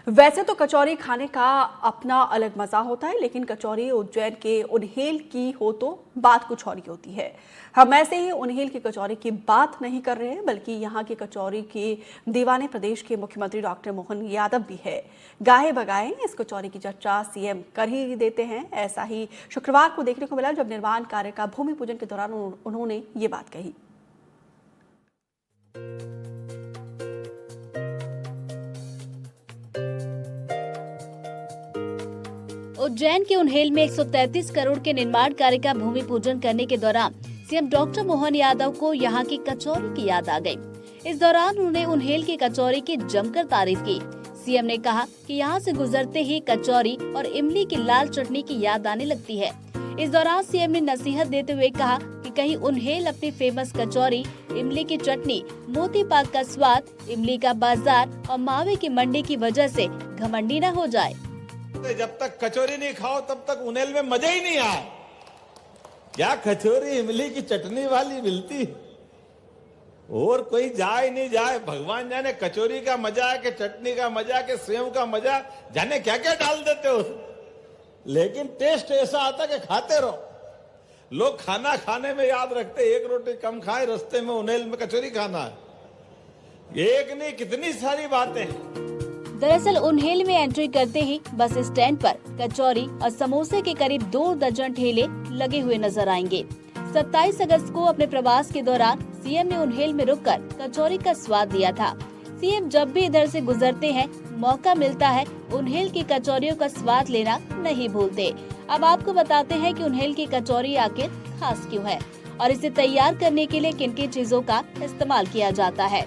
वैसे तो कचौरी खाने का अपना अलग मज़ा होता है, लेकिन कचौरी उज्जैन के उन्हेल की हो तो बात कुछ और ही होती है। हम ऐसे ही उन्हेल की कचौरी की बात नहीं कर रहे हैं, बल्कि यहाँ की कचौरी के दीवाने प्रदेश के मुख्यमंत्री डॉक्टर मोहन यादव भी है। गाहे बगाए इस कचौरी की चर्चा सीएम कर ही देते हैं। ऐसा ही शुक्रवार को देखने को मिला, जब निर्माण कार्य का भूमि पूजन के दौरान उन्होंने ये बात कही। उज्जैन के उन्हेल में 133 करोड़ के निर्माण कार्य का भूमि पूजन करने के दौरान सीएम डॉक्टर मोहन यादव को यहाँ की कचौरी की याद आ गई। इस दौरान उन्होंने उन्हेल की कचौरी की जमकर तारीफ की। सीएम ने कहा कि यहाँ से गुजरते ही कचौरी और इमली की लाल चटनी की याद आने लगती है। इस दौरान सीएम ने नसीहत देते हुए कहा कि कहीं उन्हेल अपनी फेमस कचौरी, इमली की चटनी, मोती पाक का स्वाद, इमली का बाजार और मावे की मंडी की वजह से घमंडी न हो जाए। जब तक कचौरी नहीं खाओ तब तक उन्हेल में मजा ही नहीं आया। क्या कचौरी इमली की चटनी वाली मिलती, और कोई जाए नहीं जाए, भगवान जाने कचौरी का मजा है कि चटनी का मजा के सेव का मजा, जाने क्या क्या डाल देते हो, लेकिन टेस्ट ऐसा आता कि खाते रहो। लोग खाना खाने में याद रखते, एक रोटी कम खाए, रास्ते में उन्हेल में कचौरी खाना है। एक नहीं कितनी सारी बातें हैं। दरअसल उन्हेल में एंट्री करते ही बस स्टैंड पर कचौरी और समोसे के करीब 2 दर्जन ठेले लगे हुए नजर आएंगे। 27 अगस्त को अपने प्रवास के दौरान सीएम ने उन्हेल में रुककर कचौरी का स्वाद लिया था। सीएम जब भी इधर से गुजरते हैं, मौका मिलता है, उन्हेल की कचौरियों का स्वाद लेना नहीं भूलते। अब आपको बताते हैं कि उन्हेल की कचौरी आखिर खास क्यों है और इसे तैयार करने के लिए किन किन चीजों का इस्तेमाल किया जाता है।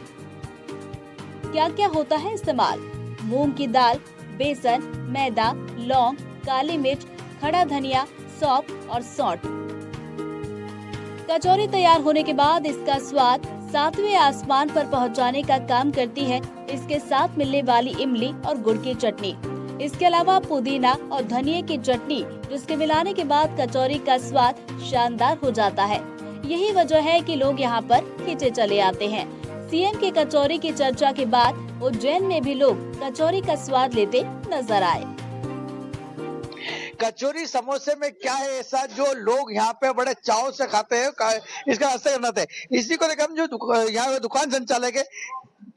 क्या क्या होता है इस्तेमाल? मूंग की दाल, बेसन, मैदा, लौंग, काली मिर्च, खड़ा धनिया, सौंफ और सौंठ। कचौरी तैयार होने के बाद इसका स्वाद 7वें आसमान पर पहुंचाने का काम करती है इसके साथ मिलने वाली इमली और गुड़ की चटनी। इसके अलावा पुदीना और धनिये की चटनी, जिसके मिलाने के बाद कचौरी का स्वाद शानदार हो जाता है। यही वजह है कि लोग यहाँ पर खींचे चले आते हैं। सीएम के कचौरी की चर्चा के बाद उज्जैन में भी लोग कचौरी का स्वाद लेते नजर आए। कचौरी समोसे में क्या है ऐसा जो लोग यहाँ पे बड़े चाव से खाते हैं, इसका रास्ता करना था। इसी को लेकर हम जो यहाँ दुकान संचालक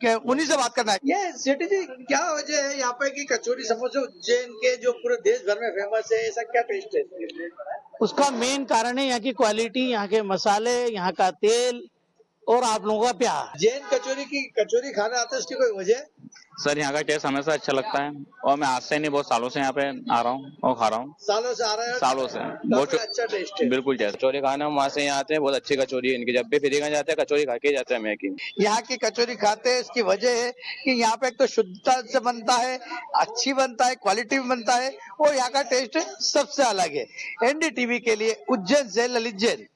है, उन्हीं से बात करना है। ये सेठी जी, क्या वजह है यहाँ पे कि कचौरी समोसे उज्जैन के जो पूरे देश भर में फेमस है, ऐसा क्या टेस्ट है? उसका मेन कारण है यहाँ की क्वालिटी, यहाँ के मसाले, यहाँ का तेल और आप लोगों का प्यार। जैन कचौरी खाना आता है, उसकी कोई वजह? सर यहाँ का टेस्ट हमेशा अच्छा लगता है और मैं आज से नहीं बहुत सालों से यहाँ पे आ रहा हूँ और खा रहा हूँ। सालों से आ रहा है? सालों से बहुत अच्छा टेस्ट है। बिल्कुल टेस्ट। कचौरी खाना हम वहाँ से यहाँ आते हैं, बहुत अच्छी कचौरी है इनकी। जब भी फ्री जाते हैं कचौरी खा के जाते हैं। मैं की यहाँ की कचौरी खाते हैं, इसकी वजह है कि यहाँ पे एक तो शुद्धता से बनता है, अच्छी बनता है, क्वालिटी में बनता है और यहाँ का टेस्ट सबसे अलग है। एनडीटीवी के लिए उज्जैन से ललित जैन।